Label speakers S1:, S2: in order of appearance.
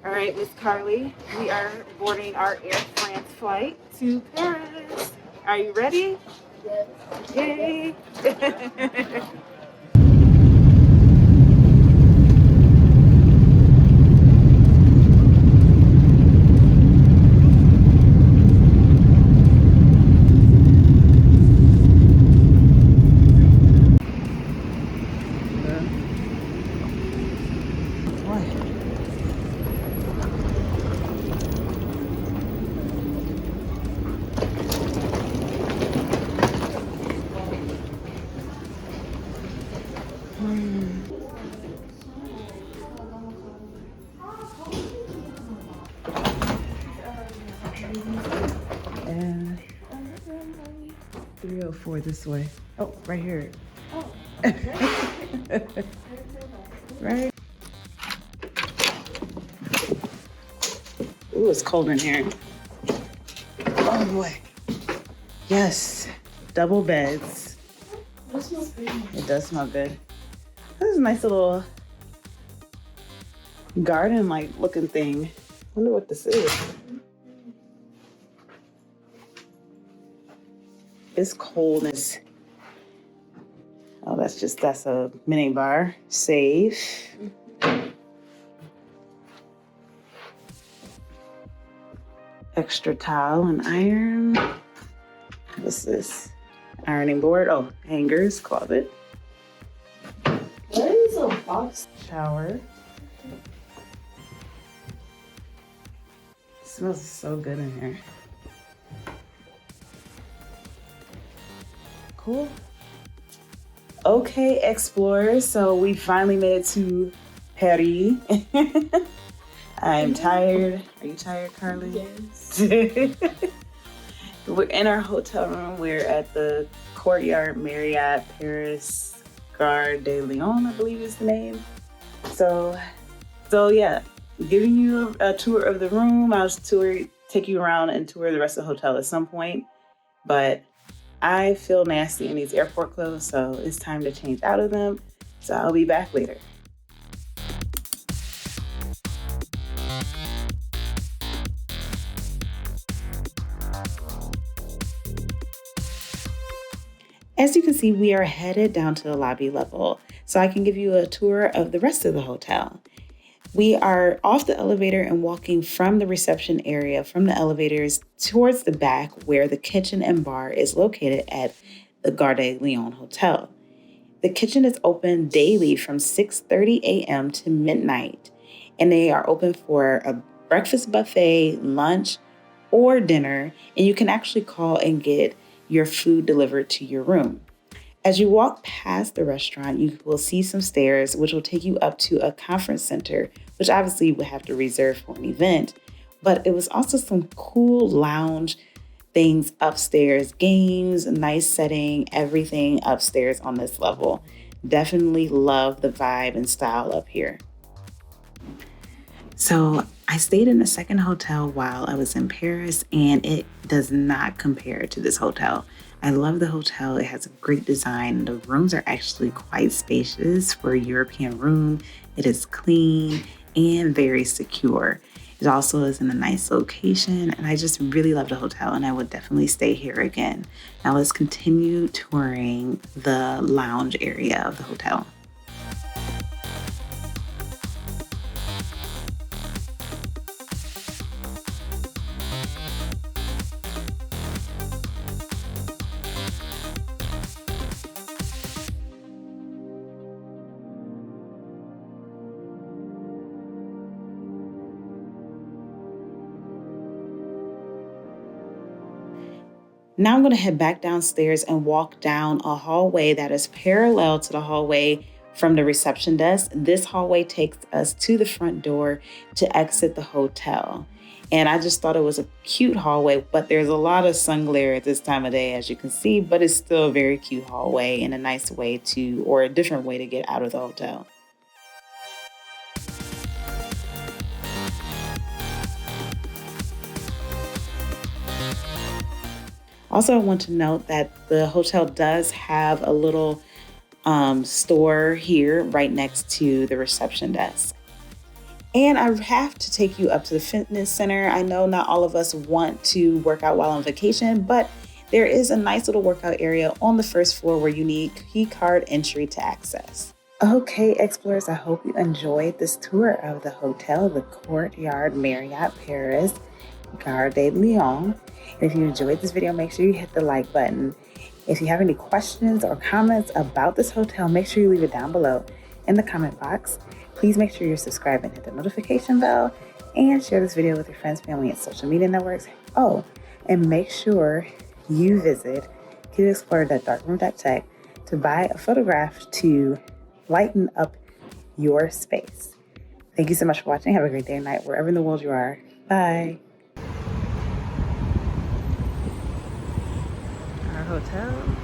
S1: All right, Miss Carly, we are boarding our Air France flight to Paris. Are you ready? Yes. Yay! And 304 this way. Oh, right here. Oh. Right. Ooh, it's cold in here. Oh boy. Yes. Double beds. It smells good. It does smell good. This is a nice little garden-like looking thing. I wonder what this is. It's cold. Oh, that's a mini bar. Safe. Extra towel and iron. What's this? Ironing board. Oh, hangers, closet.
S2: What is a box?
S1: Shower. It smells so good in here. Cool. Okay, explorers. So we finally made it to Paris. I'm tired. Are you tired, Carly?
S2: Yes.
S1: We're in our hotel room. We're at the Courtyard Marriott Paris Gare De Lyon, I believe is the name. So yeah, giving you a tour of the room. I'll take you around and tour the rest of the hotel at some point. But I feel nasty in these airport clothes, so it's time to change out of them. So I'll be back later. As you can see, we are headed down to the lobby level, so I can give you a tour of the rest of the hotel. We are off the elevator and walking from the reception area from the elevators towards the back where the kitchen and bar is located at the Gare De Lyon Hotel. The kitchen is open daily from 6:30 a.m. to midnight, and they are open for a breakfast buffet, lunch, or dinner, and you can actually call and get your food delivered to your room. As you walk past the restaurant, you will see some stairs, which will take you up to a conference center, which obviously you would have to reserve for an event. But it was also some cool lounge things upstairs, games, nice setting, everything upstairs on this level. Definitely love the vibe and style up here. So I stayed in a second hotel while I was in Paris, and it does not compare to this hotel. I love the hotel. It has a great design. The rooms are actually quite spacious for a European room. It is clean and very secure. It also is in a nice location, and I just really love the hotel, and I would definitely stay here again. Now let's continue touring the lounge area of the hotel. Now I'm going to head back downstairs and walk down a hallway that is parallel to the hallway from the reception desk. This hallway takes us to the front door to exit the hotel. And I just thought it was a cute hallway, but there's a lot of sun glare at this time of day, as you can see, but it's still a very cute hallway and a nice way or a different way to get out of the hotel. Also, I want to note that the hotel does have a little store here right next to the reception desk. And I have to take you up to the fitness center. I know not all of us want to work out while on vacation, but there is a nice little workout area on the first floor where you need key card entry to access. Okay, explorers, I hope you enjoyed this tour of the hotel, the Courtyard Marriott Paris, Gare De Lyon. And if you enjoyed this video, make sure you hit the like button. If you have any questions or comments about this hotel, make sure you leave it down below in the comment box. Please make sure you're subscribed and hit the notification bell, and share this video with your friends, family, and social media networks. Oh, and make sure you visit kittyexplorer.darkroom.tech to buy a photograph to lighten up your space. Thank you so much for watching. Have a great day or night wherever in the world you are. Bye. Our hotel.